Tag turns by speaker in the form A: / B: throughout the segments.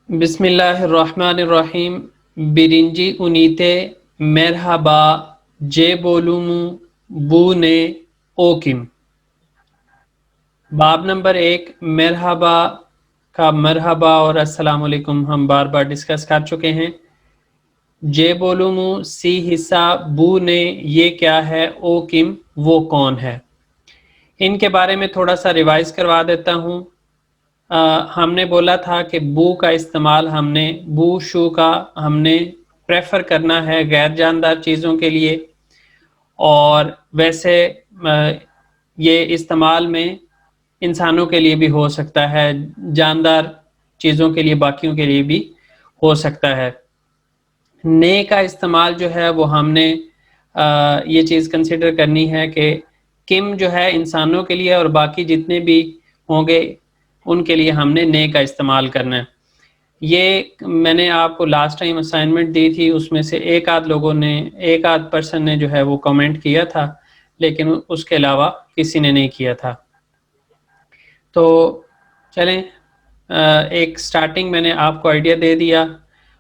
A: बिस्मिल्लाहिर्रहमानिर्रहीम। बिरिंजी उनीते मेरहबा जे बोलूमू बू ने ओकिम। बाब नंबर 1 मेरहबा का मरहबा और अस्सलाम वालेकुम हम बार बार डिस्कस कर चुके हैं। जे बोलूमू सी हिस्सा बू ने ये क्या है, ओ किम वो कौन है। इनके बारे में थोड़ा सा रिवाइज करवा देता हूँ। हमने बोला था कि बू का इस्तेमाल बू शू का हमने प्रेफर करना है गैर जानदार चीज़ों के लिए, और वैसे ये इस्तेमाल में इंसानों के लिए भी हो सकता है, जानदार चीज़ों के लिए, बाकियों के लिए भी हो सकता है। ने का इस्तेमाल जो है वो हमने ये चीज़ कंसिडर करनी है कि किम जो है इंसानों के लिए और बाकी जितने भी होंगे उनके लिए हमने ने का इस्तेमाल करना है। ये मैंने आपको लास्ट टाइम असाइनमेंट दी थी, उसमें से एक आध पर्सन ने जो है वो कमेंट किया था, लेकिन उसके अलावा किसी ने नहीं किया था। तो चलें, एक स्टार्टिंग मैंने आपको आइडिया दे दिया।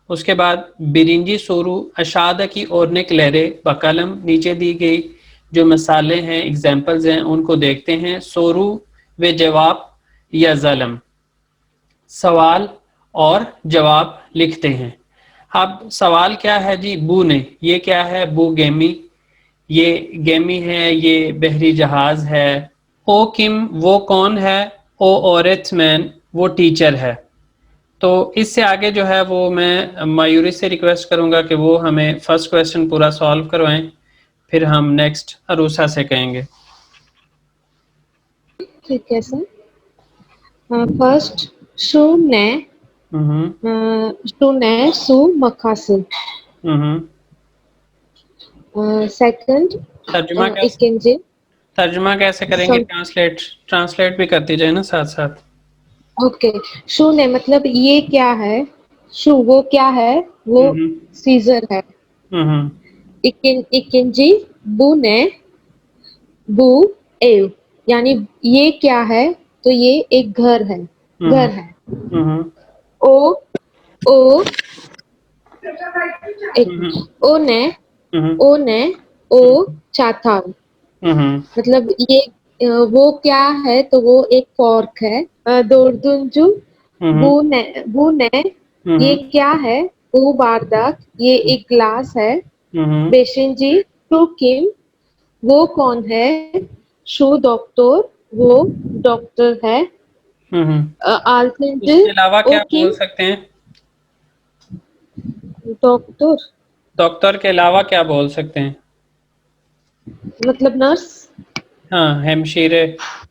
A: उसके बाद बिरिंजी सोरू अशादा की और ने क्लेरे बकलम, नीचे दी गई जो मसाले हैं, एग्जाम्पल्स हैं, उनको देखते हैं। सोरू वे जवाब या ज़लम, सवाल और जवाब लिखते हैं। अब सवाल क्या है जी, बू ने ये क्या है, बू गेमी, ये गेमी है, ये बहरी जहाज है। ओ किम वो कौन है, ओ औरत मैन वो टीचर है। तो इससे आगे जो है वो मैं मयूरी से रिक्वेस्ट करूंगा कि वो हमें फर्स्ट क्वेश्चन पूरा सॉल्व करवाएं, फिर हम नेक्स्ट अरूसा से कहेंगे।
B: ठीक है सर। फर्स्ट शू ने सु मकासिन। सेकंड
A: तर्जुमा कैसे
B: इकिंजे
A: तर्जुमा कैसे करेंगे? ट्रांसलेट भी करती जाए ना साथ साथ।
B: ओके। शू ने मतलब ये क्या है, शू वो क्या है, वो सीजर है। इकिंजी बू ने बू एव, यानी ये क्या है, तो ये एक घर है, घर है। ओ ओ ओ ने ओ ने ओ चाथान, मतलब ये वो क्या है, तो वो एक फॉर्क है। दोरदुंजू बू ने ये क्या है, वो बारदाक, ये एक ग्लास है। बेशिंजी टू किम वो कौन है, शू डॉक्टर वो डॉक्टर है। आल्थिंज
A: उसके अलावा
B: ओ
A: क्या बोल
B: किम
A: सकते हैं?
B: डॉक्टर
A: डॉक्टर के अलावा क्या बोल सकते हैं?
B: मतलब नर्स,
A: हाँ, हेमशीरे,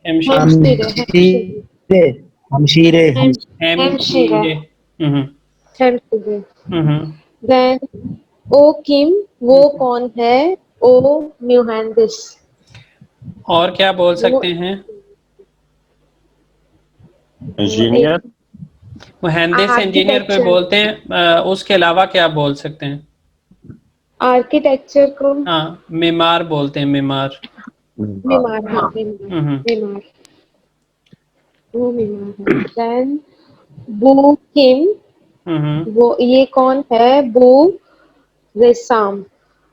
A: हेमशीरे,
B: हेमशीरे
C: हमशीरे हमशीरे
B: हेमशीरे
A: हेमशीरे।
B: हेमशीरे।
A: हम्म।
B: देन ओ किम वो कौन है, ओ म्यूहेंदिस
A: और क्या बोल
B: वो
A: सकते हैं?
C: इंजीनियर
A: मुहंदिस इंजीनियर को
B: आर्किटेक्चर,
A: बोलते हैं। उसके अलावा क्या बोल सकते हैं?
B: आर्किटेक्चर को
A: हाँ, मीमार बोलते हैं, मीमार।
B: बीमार है, बीमार
A: हम्म
B: बीमार, वो बीमार है। देन बू किम
A: हम्म
B: वो ये कौन है, बू रेसाम,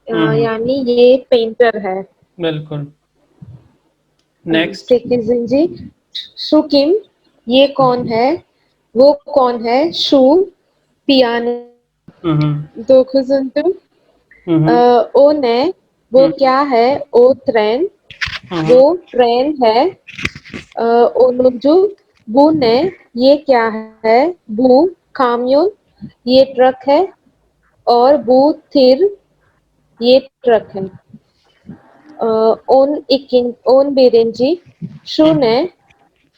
A: हम्म
B: यानी ये पेंटर है।
A: बिल्कुल। नेक्स्ट।
B: सेकंड जी शू किम ये कौन है, वो कौन है, शू पियानो।
A: हम्म
B: दो खुजंतु
A: हम्म
B: ओ ने वो क्या है, ओ ट्रेन वो
A: हम्म
B: ट्रेन है। ओ नुजू बू ने ये क्या है, बू काम्यून ये ट्रक है। और बू थिर ये ट्रक है। ओन बेरेंजी शू ने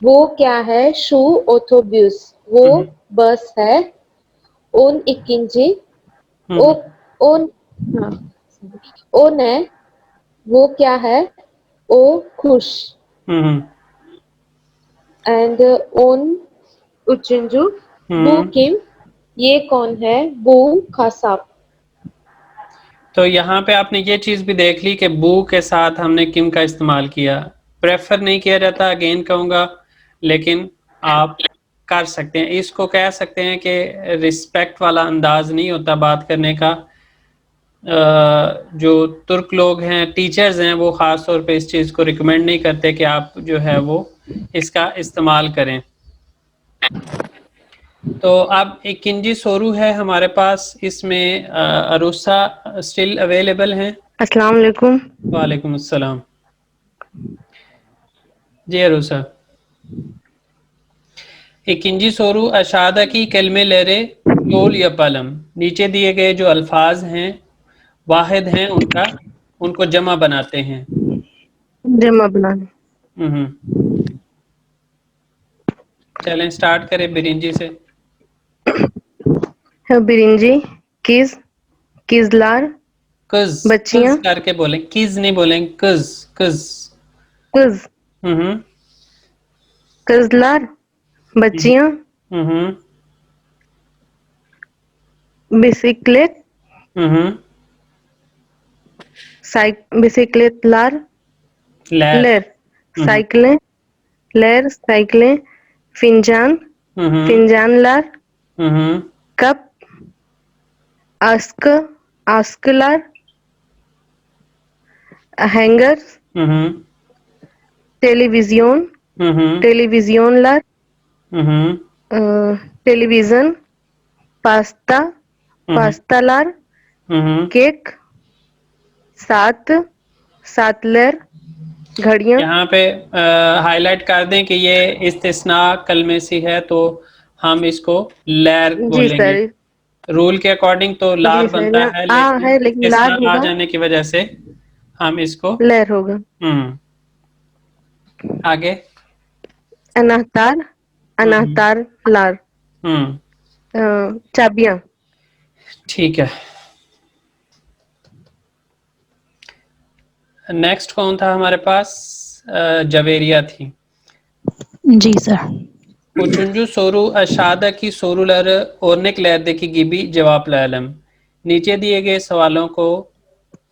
B: वो क्या है, शू ओथोब्यूस वो
A: हम्म
B: बस है। ओन इकिंजी ओ
A: हम्म
B: ओन हाँ, ओ ने वो क्या है, ओ खुश।
A: हम्म
B: एंड ओन उचिंजू बू
A: हम्म।
B: किम ये कौन है, बू खसाब।
A: तो यहाँ पे आपने ये चीज़ भी देख ली कि बू के साथ हमने किम का इस्तेमाल किया। प्रेफर नहीं किया जाता, अगेन कहूँगा, लेकिन आप कर सकते हैं। इसको कह सकते हैं कि रिस्पेक्ट वाला अंदाज नहीं होता बात करने का। जो तुर्क लोग हैं, टीचर्स हैं, वो ख़ास तौर पे इस चीज़ को रिकमेंड नहीं करते कि आप जो है वो इसका इस्तेमाल करें। तो अब एक किंजी सोरू है हमारे पास, इसमें अरूसा स्टिल अवेलेबल हैं।
D: अस्सलाम वालेकुम।
A: वालेकुम अस्सलाम। जी अरूसा। इकिंजी सोरू अशादा की कलमे लरे टोल या पलम, नीचे दिए गए जो अल्फाज हैं वाहिद हैं उनका, उनको जमा बनाते हैं।
D: जमा बनाने।
A: चलें स्टार्ट करें बिरिंजी से।
D: बिरिंजी, किज, किजलार,
A: कज,
D: बच्चियां,
A: कज करके बोलें, किज नहीं बोलें, कज, कज।
D: कज, कजलार, बच्चियां, बिसिकलेट, बिसिकलेट लार, लेर, साइकिलें, लेर, साइकिलें, फिंजान, फिंजान लार, कप, आस्क, आस्कलार, हैंगर्स, टेलीविजन, टेलीविजन लार, टेलीविजन, पास्ता, पास्ता लार, केक, सात, सातलर, घड़ियां।
A: यहाँ पे हाईलाइट कर दें कि ये इस्तिस्ना कलमे से है, तो हम इसको लैर
D: जी
A: बोलेंगे।
D: सर,
A: रूल के अकॉर्डिंग तो लार
D: जी सर,
A: बनता है, लेकिन
D: है लेकिन लार
A: इस्तिस्ना आ
D: होगा,
A: जाने की वजह से हम इसको
D: लहर होगा।
A: आगे।
D: अनाहतार, अनाहतार लार, चाबियां।
A: ठीक है। नेक्स्ट कौन था हमारे पास? जवेरिया थी।
E: जी सर।
A: उचुंजू सोरू अशादा की सोरूलर ओरनेक लैदे की गिबी जवाब लालम, नीचे दिए गए सवालों को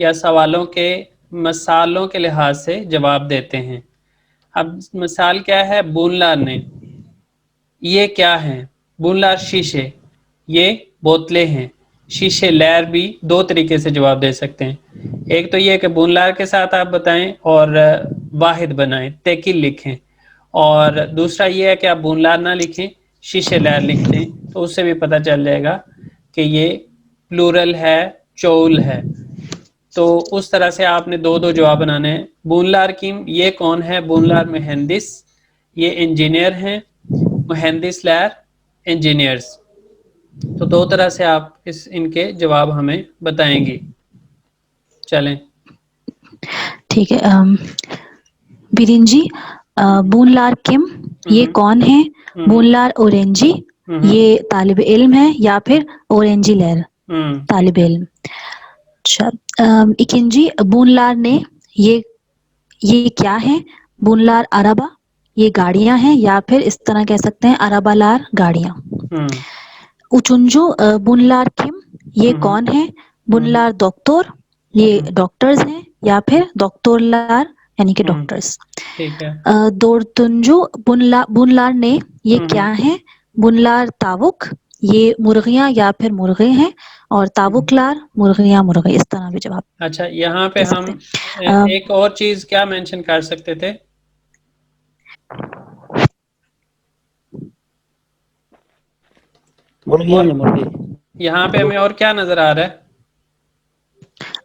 A: या सवालों के मसालों के लिहाज से जवाब देते हैं। अब मिसाल क्या है? बूनलार ने, ये क्या है? बूनलार शीशे, ये बोतलें हैं। शीशे लैर भी दो तरीके से जवाब दे सकते हैं। एक तो ये कि बूनलार के साथ आप बताएं और वाहिद बनाएं, तैकिल लिखें, और दूसरा ये है कि आप बूनलार ना लिखें, शीशे लैर लिख दें, तो उससे भी पता चल जाएगा कि ये प्लूरल है, चौल है। तो उस तरह से आपने दो दो जवाब बनाने हैं। बूनलार किम, ये कौन है? बूनलार मुहंदिस, ये इंजीनियर हैं। मुहंदिस लैर, इंजीनियर्स। तो दो तरह से आप इनके जवाब हमें बताएंगी। चलें।
E: ठीक है। बिरिंजी, बूनलार किम, ये कौन है? बूनलार ओरेंजी, ये तालिब इल्म है या फिर ओरेंजी लहर, तालिब इल्म। अच्छा। इकिंजी, बूनलार ने, ये क्या है? बूनलार अरबा, ये गाड़ियां हैं या फिर इस तरह कह सकते हैं अरबा लार गाड़ियां। उचुंजू, बुनलार किम, ये कौन है? बुनलार डॉक्टर, ये डॉक्टर्स हैं या फिर डॉक्टर लार यानी कि डॉक्टर्स।
A: ठीक है।
E: दोरतुंजू, बुनलार ने, ये क्या है? बुनलार तावुक, ये मुर्गियां या फिर मुर्गे हैं, और तावुक लार, मुर्गियां मुर्गे, इस तरह भी जवाब।
A: अच्छा, यहाँ पे हम एक और चीज क्या मेंशन कर सकते थे?
C: मुर्गियां या मुर्गे।
A: यहाँ पे हमें और क्या नजर आ रहा है?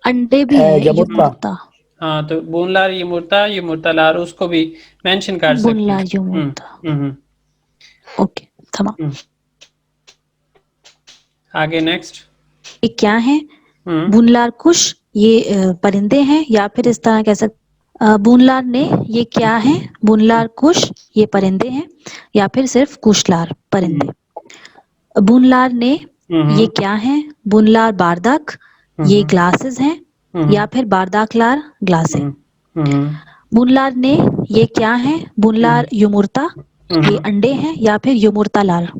E: अंडे भी है, युमुर्ता।
A: हाँ, तो बूनलार युमुर्ता लार, उसको भी मेंशन कर सकते हैं।
E: बुनलार युमुर्ता। ओके, तमाम।
A: आगे नेक्स्ट।
E: ये क्या है? बुनलार कुश, ये परिंदे हैं या फिर इस तरह कह सकते। बुनलार ने, ये क्या है? बुनलार कुश, ये परिंदे हैं या फिर सिर्फ कुशलार, परिंदे। बुनलार ने, ये क्या है? बुनलार बारदाक, ये ग्लासेस हैं या फिर बारदाक लार, ग्लासे। बुनलार ने, ये क्या है? बुनलार युमुर्ता, ये अंडे हैं या फिर युमुर्ता लार।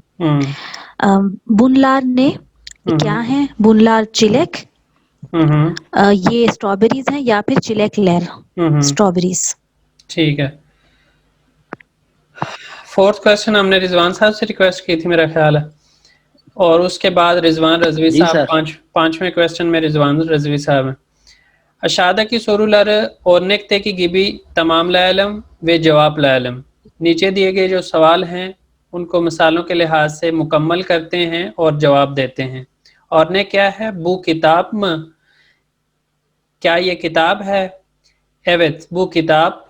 E: बुनलार ने, क्या है? बुनलार चिलेक, ये स्ट्रॉबेरीज हैं या फिर चिलेक लेर, स्ट्रॉबेरीज।
A: ठीक है। फोर्थ क्वेश्चन हमने रिजवान साहब से रिक्वेस्ट की थी मेरा ख्याल है, और उसके बाद रिजवान रजवी
C: जी
A: साहब
C: सर।
A: पांचवें क्वेश्चन में रिजवान रजवी साहब हैं। अशादा की सोरुलर और निकते की गिबी तमाम लालम वे जवाब लालम। नीचे दिए गए जो सवाल हैं उनको मिसालों के लिहाज से मुकम्मल करते हैं और जवाब देते हैं। और ने क्या है? बू किताब म, क्या ये किताब है? एवेत बू किताब,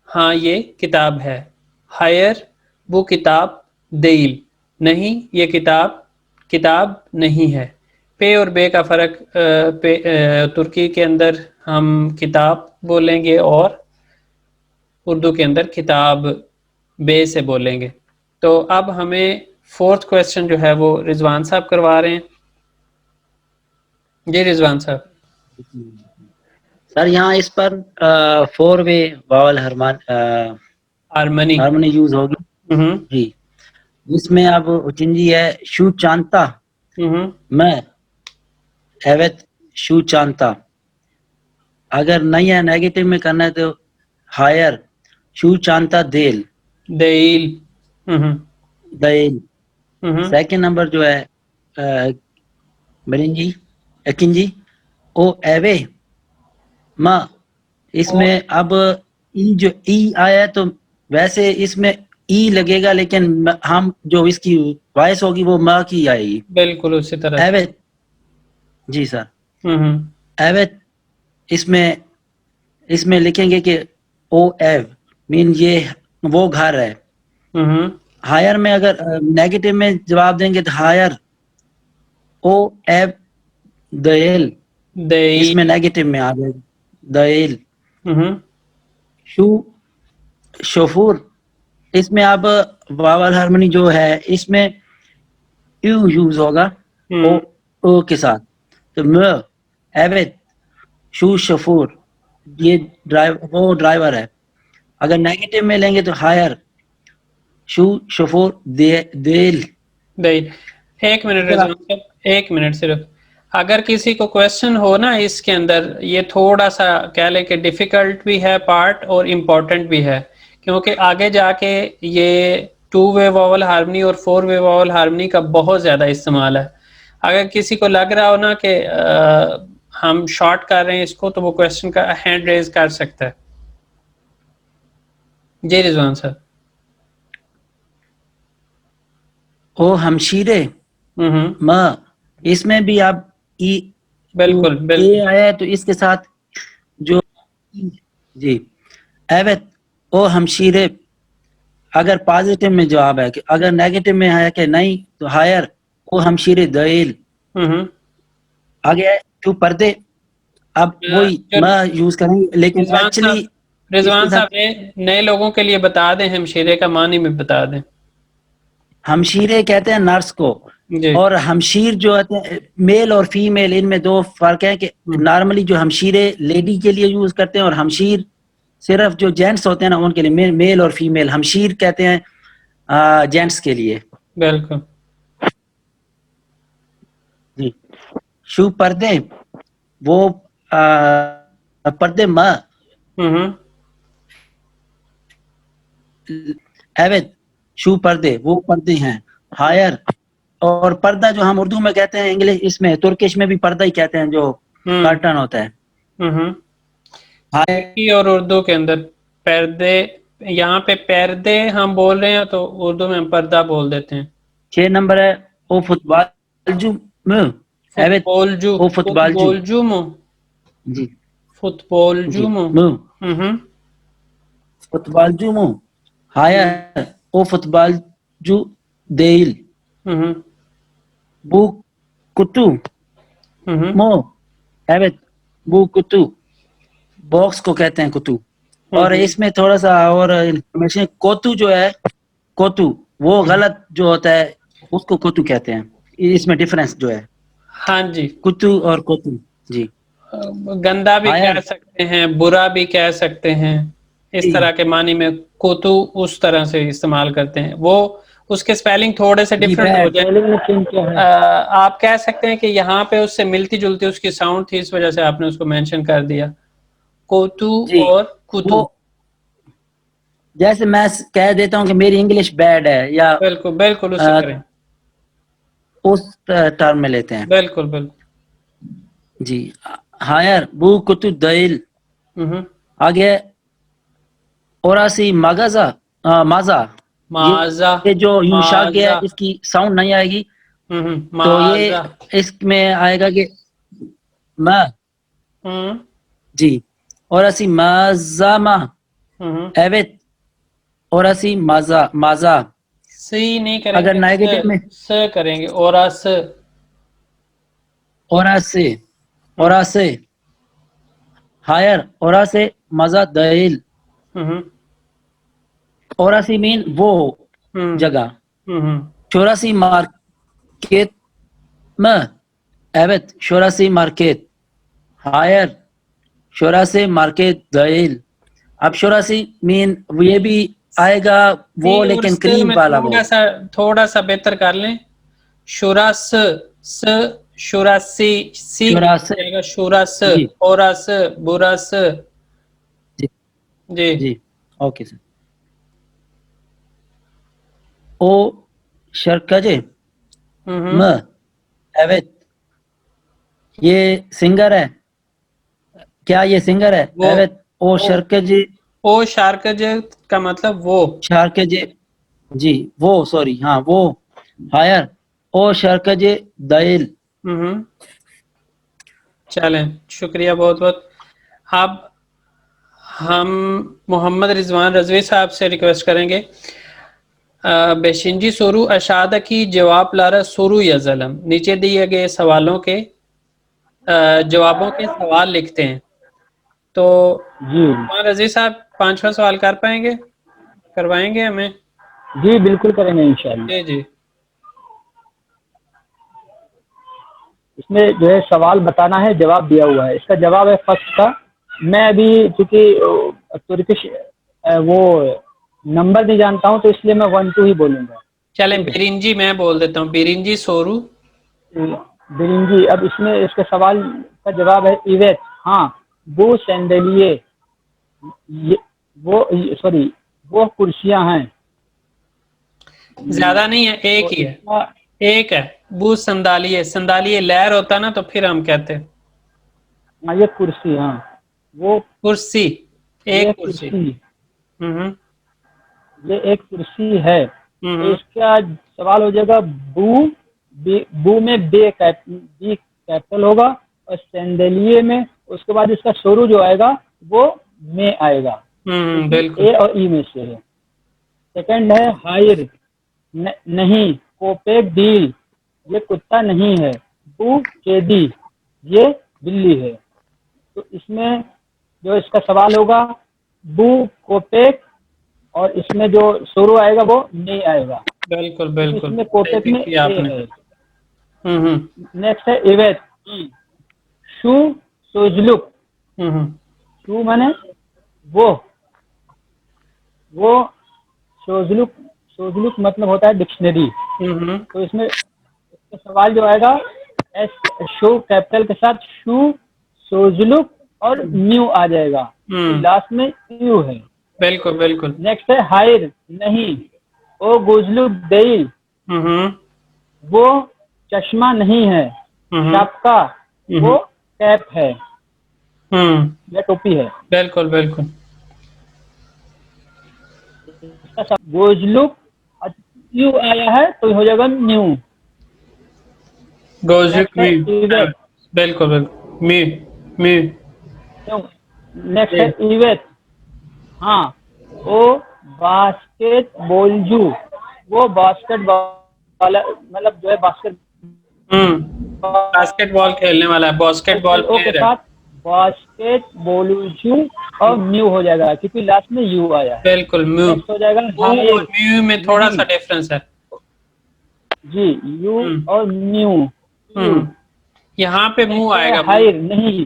A: हाँ ये किताब है। हायर वो किताब, देल नहीं ये किताब किताब नहीं है। पे और बे का फ़र्क, तुर्की के अंदर हम किताब बोलेंगे और उर्दू के अंदर किताब बे से बोलेंगे। तो अब हमें फोर्थ क्वेश्चन जो है वो रिजवान साहब करवा रहे हैं। जी रिजवान साहब।
C: सर यहाँ इस पर 4 वे वावल
A: हारमनी।
C: हार्मनी यूज होगी जी। इसमें अब उचिंजी है शू चांता मैं एवत शू चांता। अगर नहीं है नेगेटिव में करना है तो हायर शू चांता देल
A: देल।
C: देल। सेकंड नंबर जो है बरिंजी अकिंजी ओ एवे माँ। इसमें अब ई जो ई आया है तो वैसे इसमें ई लगेगा, लेकिन हम जो इसकी वॉइस होगी वो माँ की आएगी।
A: बिल्कुल उसी तरह।
C: एवे जी सर। एवे इसमें लिखेंगे कि ओ एव मीन ये वो घर है। हायर में अगर नेगेटिव में जवाब देंगे तो हायर ओ एव दएल, इसमें नेगेटिव में आ जाएगा दएल। शू शफूर, इसमें अब वावल हार्मनी जो है इसमें यू यूज होगा ओ के साथ। तो म एवेद शू शफूर ये वो ड्राइवर है। अगर नेगेटिव में लेंगे तो हायर शू शफूर देल।
A: एक मिनट रिजवान साहब, एक मिनट सिर्फ। अगर किसी को क्वेश्चन हो ना इसके अंदर, ये थोड़ा सा कह लें कि डिफिकल्ट भी है पार्ट और इम्पोर्टेंट भी है, क्योंकि आगे जाके ये 2 वे वॉवल हार्मनी और 4 वे वॉवल हार्मनी का बहुत ज़्यादा इस्तेमाल है। अगर किसी को लग रहा हो ना कि हम शॉर्ट कर रहे हैं इसको, तो वो क्वेश्चन का हैंड रेज कर सकता है। जी रिजवान साहब।
C: ओ हमशीरे म, इसमें भी आप ई
A: बिल्कुल
C: ए आया है तो इसके साथ जो जी एवत ओ हमशीरे अगर पॉजिटिव में जवाब है कि, अगर नेगेटिव में है कि नहीं तो हायर ओ हमशीरे दएल। आगे है टू पर्दे, अब वही मैं यूज करेंगे, लेकिन एक्चुअली
A: रिजवान साहब नए लोगों के लिए बता दें, हमशीरे का मानी में बता दें।
C: हमशीरे कहते हैं नर्स को, और हमशीर जो है मेल और फीमेल, इनमें 2 फर्क है कि नॉर्मली जो हमशीरे लेडी के लिए यूज करते हैं और हमशीर सिर्फ जो जेंट्स होते हैं ना उनके लिए, मेल और फीमेल। हमशीर कहते हैं जेंट्स के लिए।
A: बिल्कुल
C: जी। शू पर्दे वो पर्दे माँ एवद शू पर्दे वो पर्दे हैं। हायर और पर्दा जो हम उर्दू में कहते हैं, इंग्लिश इसमें तुर्किश में भी पर्दा ही कहते हैं, जो कर्टन होता है।
A: और उर्दू के अंदर पर्दे, यहाँ पे पर्दे हम बोल रहे हैं तो उर्दू में हम पर्दा बोल देते हैं।
C: 6 नंबर है ओ फुटबॉलजू जी फुटबॉलजू हायर ओ फुटबॉलजू देल बू कुतु मो एवत बू कुतु, बॉक्स को कहते हैं कुतु। और इसमें थोड़ा सा और इंफॉर्मेशन, कोतु जो है कोतु वो गलत जो होता है उसको कोतु कहते हैं। इसमें डिफरेंस जो है।
A: हाँ जी,
C: कुतु और कोतु जी।
A: गंदा भी कह सकते हैं, बुरा भी कह सकते हैं, इस तरह के मानी में कोतु उस तरह से इस्तेमाल करते हैं। वो उसके स्पेलिंग थोड़े से डिफरेंट हो जाए। आप कह सकते हैं कि यहाँ पे उससे मिलती जुलती उसकी साउंड थी, इस वजह से आपने उसको मेंशन कर दिया, कोतु और कुतु
C: जैसे मैं कह देता हूँ कि मेरी इंग्लिश बैड है, या
A: बिल्कुल बिल्कुल उसे करें,
C: उस टर्म में लेते हैं।
A: बिल्कुल बिल्कुल
C: जी। हायर बू कुतु दईल, आगे ओरासी मगजा माजा,
A: माजा
C: ये जो युशाग्य है
A: माजा
C: इसकी साउंड नहीं आएगी, तो ये
A: माजा
C: इसमें आएगा कि म जी। ओरासी माजामा एवित, ओरासी माजा माजा।
A: सी नहीं
C: अगर
A: करेंगे,
C: नेगेटिव में
A: स करेंगे, ओरास
C: ओरासे ओरासे हायर ओरासे मजा दईल, ओरासी मीन वो जगह, चौरासी मार्केट में एवत शोरासी मार्केट, हायर शोरासी मार्केट दईल। अब शोरासी मीन ये भी आएगा वो,
A: सी और
C: लेकिन
A: स
C: क्रीम
A: में
C: वाला वो।
A: थोड़ा सा बेहतर कर लें, शुरास स शुरासी सी
C: शोरासे
A: जाएगा, शुरास
C: जी
A: ओरास बुरास।
C: जी
A: जी
C: जी ओके सर। ओ शरकजे म एवत, ये सिंगर है, क्या ये सिंगर है?
A: वो
C: एवत ओ शरकजे,
A: ओ शार्कज का मतलब वो।
C: शारकजे जी वो, सॉरी हाँ वो। हायर ओ शरकजे दईल।
A: चलें, शुक्रिया बहुत बहुत। अब हम मोहम्मद रिजवान रजवी साहब से रिक्वेस्ट करेंगे, बेशिंजी सोरू अशादा की जवाब लारा सोरू या जलम, नीचे दिए गए सवालों के जवाबों के सवाल लिखते हैं। तो
F: जी
A: रजवी साहब 5वां सवाल कर पाएंगे, करवाएंगे हमें?
F: जी बिल्कुल करेंगे इंशाल्लाह।
A: जी जी
F: इसमें जो है सवाल बताना है, जवाब दिया हुआ है, इसका जवाब है फर्स्ट का। मैं अभी चूंकि तुर्किश वो नंबर नहीं जानता हूँ, तो इसलिए मैं 1 2 ही बोलूंगा।
A: चलें, बिरिंजी मैं बोल देता हूँ, बिरिंजी सोरू।
F: बिरिंजी। अब इसमें इसके सवाल का जवाब है इवेट। हाँ, वो सैंडलिये, वो सॉरी वो कुर्सियां हैं।
A: ज्यादा नहीं है, एक
F: तो
A: ही है,
F: इसका
A: एक है। बू संदालिये, संदालिये लहर होता ना तो फिर हम कहते हैं
F: ये कुर्सी, हाँ वो
A: कुर्सी, एक
F: ये
A: कुर्सी।
F: कुर्सी,
A: हम्म
F: ये एक कुर्सी है। तो
A: हम्म
F: इसका सवाल हो जाएगा बू में बी कैपिटल होगा, और सैंडलिये में उसके बाद इसका शुरू जो आएगा वो में आएगा, क्योंकि
A: बिल्कुल
F: ए और ई में से है। सेकंड है हायर, नहीं। कोपेक डील, ये कुत्ता नहीं है। बू केदी, ये बिल्ली है। तो इसमें जो इसका सवाल होगा बू कोपेक, और इसमें जो शुरू आएगा वो नहीं आएगा,
A: बिल्कुल
F: क्योंकि
A: बिल्कुल
F: इसमें
A: सही
F: कोपेक
A: पिक
F: में
A: किया
F: ए
A: आपने।
F: है।
A: हम्म
F: नेक्स्ट है इवेट, शू सोजलुक।
A: हम्म
F: शू माने वो सोजलुक, सोजलुक मतलब होता है डिक्शनरी।
A: हम्म
F: तो इसमें इसका सवाल जो आएगा एस, शू कैपिटल के साथ शू सोजलुक और न्यू आ जाएगा, क्योंकि लास्ट में यू है।
A: बिल्कुल बिल्कुल।
F: नेक्स्ट है हायर, नहीं। ओ गुजलुक देल,
A: हम्म
F: वो चश्मा नहीं है। शापका, वो कैप है या टोपी है।
A: बिल्कुल बिल्कुल।
F: गोजलुक यू आया है तो हो जाएगा न्यू।
A: गोजुक
F: नेक्स्ट है
A: मी,
F: इवेट,
A: बिल्कुल बिल्कुल, मी मी।
F: नेक्स्ट है इवेट। हाँ, वो बास्केट बॉलजू, वो बास्केट वाला मतलब जो है बास्केट
A: बास्केटबॉल खेलने वाला है, बास्केटबॉल
F: ओ के
A: प्लेयर है।
F: साथ बास्केट बॉलजू और न्यू हो जाएगा, क्योंकि लास्ट में यू आया है।
A: बिल्कुल, म्यू।
F: नेक्स्ट हो जाएगा
A: और
F: हायर,
A: म्यू में थोड़ा
F: नहीं।
A: सा डिफरेंस है।
F: जी, यू और न्यू, यू।
A: यहाँ पे मुंह आएगा, मुंह।
F: हायर, नहीं।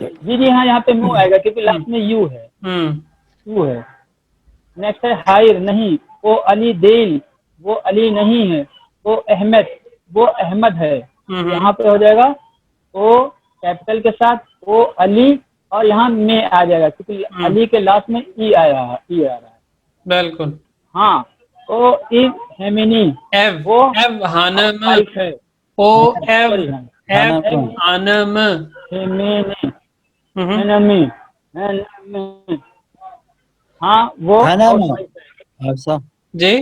F: जी जी हाँ, यहाँ पे मुंह आएगा क्योंकि लास्ट में यू है, यू है। नेक्स्ट है हायर, नहीं। वो अली देल, वो अली नहीं है। वो अहमद, वो अहमद है। यहाँ पे हो जाएगा ओ कैपिटल के साथ ओ अली और यहाँ में आ जाएगा क्योंकि अली के लास्ट में ई आया है, ई आ रहा है।
A: बिल्कुल।
F: हाँ, ओ इज हेमिनी,
A: एव
F: वो
A: एव हानम,
F: वाइफ है।
A: ओ एव
F: सॉरी,
A: एव
C: हानम
A: हानम,
F: हेमिनी,
A: हम्म,
F: हेनमी, हेनमी, हाँ वो
C: हनम
F: हाउस वाइफ है।
C: हफ्सा,
A: जी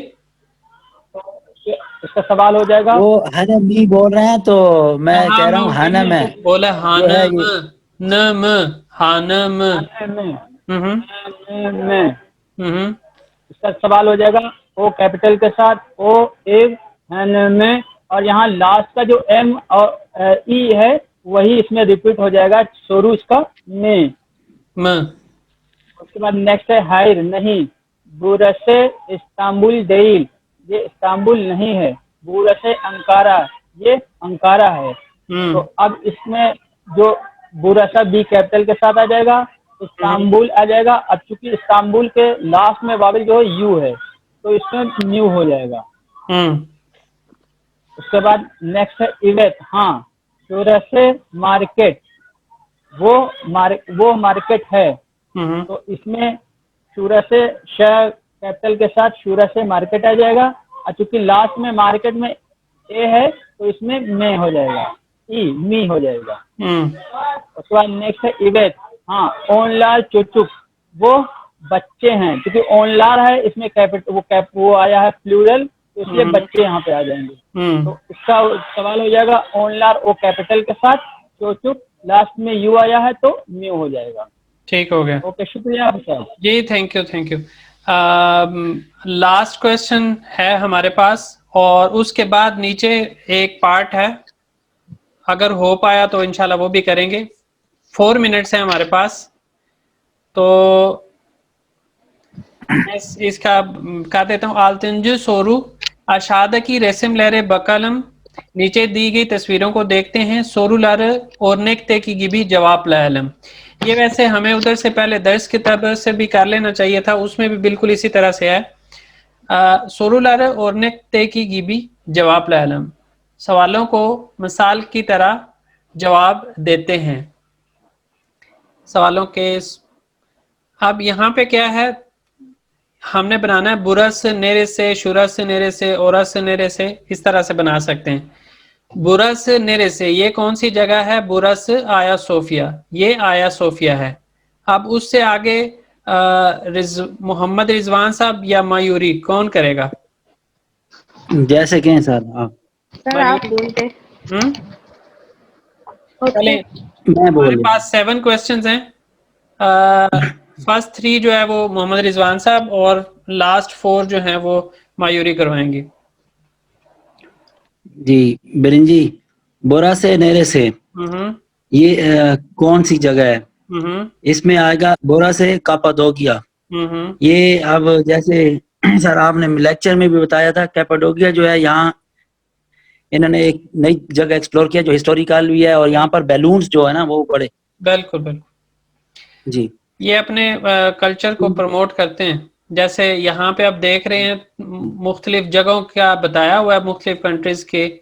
F: तो इसका सवाल हो जाएगा,
C: वो हनम ही बोल रहे हैं तो मैं कह रहा हूँ हनम है
A: बोला
C: जो है
A: हानम,
C: ये।
A: नम, हानम,
F: हेनमी,
A: हम्म
F: में
A: हम्म
F: इसका सवाल हो जाएगा ओ कैपिटल के साथ, ओ इज हेनमे, और यहाँ लास्ट का जो एम और ई है वही इसमें रिपीट हो जाएगा, शुरू इसका में।
A: म,
F: उसके बाद नेक्स्ट है हायर, नहीं। बुरसे इस्तांबुल देल, ये इस्तांबुल नहीं है। बुरसे अंकारा, ये अंकारा है। तो अब इसमें जो बुरसा बी कैपिटल के साथ आ जाएगा, इस्तांबुल आ जाएगा। अब चूंकि इस्तांबुल के लास्ट में वावल जो है यू है तो इसमें न्यू हो जाएगा। उसके बाद नेक्स्ट है इवेट, हाँ। शुरसे मार्केट, वो मार्केट है। तो इसमें शूरा से श कैपिटल के साथ शूरा से मार्केट आ जाएगा, और चूंकि लास्ट में मार्केट में ए है तो इसमें में हो जाएगा, ई मी हो जाएगा। उसके बाद नेक्स्ट है इवेट, हाँ। ओनलार चुचुक, वो बच्चे हैं, क्योंकि ओनलार है इसमें कैपिटल वो आया है प्लूरल, तो इसलिए बच्चे यहाँ पे आ जाएंगे। तो इसका सवाल हो जाएगा ओनलार ओ कैपिटल के साथ, चुचुक लास्ट में यू आया है तो म्यू हो जाएगा।
A: ठीक हो गया।
F: ओके, शुक्रिया sir
A: ji, thank you. Last question है हमारे पास, और उसके बाद नीचे एक पार्ट है, अगर हो पाया तो इंशाल्लाह वो भी करेंगे। 4 मिनट्स है हमारे पास, तो इसका कह देता हूँ। आलतंजु सोरू आशादा की रेसम लहरे बकलम, नीचे दी गई तस्वीरों को देखते हैं। सोरू लार और नेकते की गिबी जवाब लालम। ये वैसे हमें उधर से पहले दर्स की तरफ से भी कर लेना चाहिए था, उसमें भी बिल्कुल इसी तरह से है। सोरू लार और नेकते की गिबी जवाब लालम, सवालों को मिसाल की तरह जवाब देते हैं सवालों के। अब यहाँ पे क्या है, हमने बनाना है बुरस नेरे से, शुरस नेरे से, औरस नेरे से, इस तरह से बना सकते हैं। बुरस नेरे से, ये कौन सी जगह है? बुरस आया सोफिया, ये आया सोफिया है। अब उससे आगे मोहम्मद रिजवान साहब या मयूरी, कौन करेगा?
C: जैसे कहें सर आप।
D: सर आप बोलते।
A: चलें,
C: मैं
A: हमारे
C: बोल
A: पास 7 क्वेश्चंस हैं। फर्स्ट 3 जो है वो मोहम्मद रिजवान साहब, और लास्ट 4 जो हैं वो मयूरी करवाएंगे।
C: जी बिरिंजी, बोरा से नेरे से, ये कौन सी जगह है? इसमें आएगा बोरा से कापाडोकिया। ये अब जैसे सर आपने लेक्चर में भी बताया था, कैपाडोकिया जो है यहाँ इन्होंने एक नई जगह एक्सप्लोर किया जो हिस्टोरिकल भी है, और यहाँ पर बैलून्स जो है ना वो बड़े।
A: बिल्कुल
C: जी,
A: ये अपने कल्चर को प्रमोट करते हैं। जैसे यहाँ पे आप देख रहे हैं मुख्तलिफ जगहों का बताया हुआ है, मुख्तलिफ कंट्रीज के,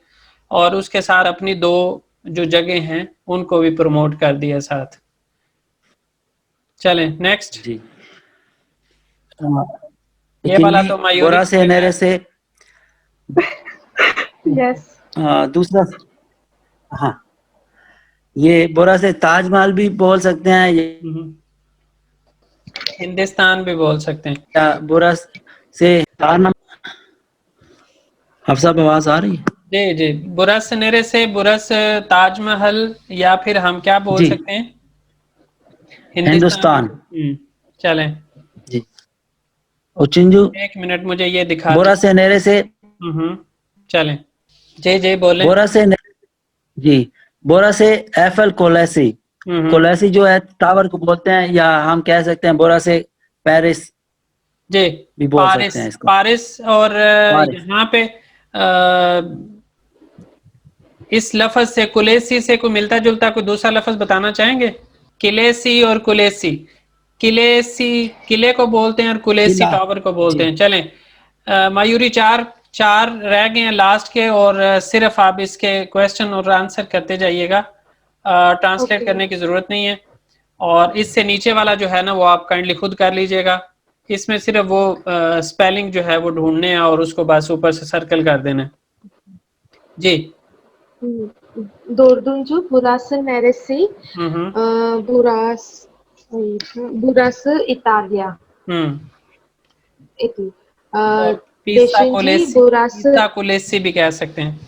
A: और उसके साथ अपनी 2 जो जगह हैं उनको भी प्रमोट कर दिया साथ। चलें नेक्स्ट।
C: जी।
A: ये वाला तो मयूरी
C: बोरा से नेरे से
D: यस।
C: दूसरा, हाँ, ये बोरा से ताजमहल भी बोल सकते हैं,
A: हिंदुस्तान भी बोल सकते हैं।
C: या बोरा से हफ्सा आवाज आ रही है?
A: जी, बुरस नेरे से बुरस ताजमहल, या फिर हम क्या बोल सकते हैं?
C: हिंदुस्तान।
A: चलें
C: जी। और चिंजू,
A: 1 मिनट मुझे ये दिखा
C: बोरा से नेरे से।
A: चलें जी बोलें।
C: बोरा से जी, बोरा से एफएल कोलेसी, कोलेसी जो है टावर को बोलते हैं, या हम कह सकते हैं बोरा से पेरिस
A: जी,
C: भी बोल सकते हैं इसको।
A: पारिस। और यहाँ पे इस लफ्ज से कुलेसी से कोई मिलता जुलता कोई दूसरा लफ्ज बताना चाहेंगे? किलेसी और कुलेसी, किलेसी किले को बोलते हैं और कुलेसी टावर को बोलते हैं। चलें मयूरी, 4 रह गए हैं लास्ट के, और सिर्फ आप इसके क्वेश्चन और आंसर करते जाइएगा, ट्रांसलेट करने की जरूरत नहीं है। और इससे नीचे वाला जो है ना वो आप काइंडली खुद कर लीजिएगा। इसमें सिर्फ वो स्पेलिंग जो है वो ढूंढने हैं और उसको बस ऊपर से सर्कल कर देना है। जी।
B: Dördüncü burası neresi? Burası İtalya.
A: पिस्ता
B: Beşinci burası
A: को लेस्सी भी कह सकते हैं।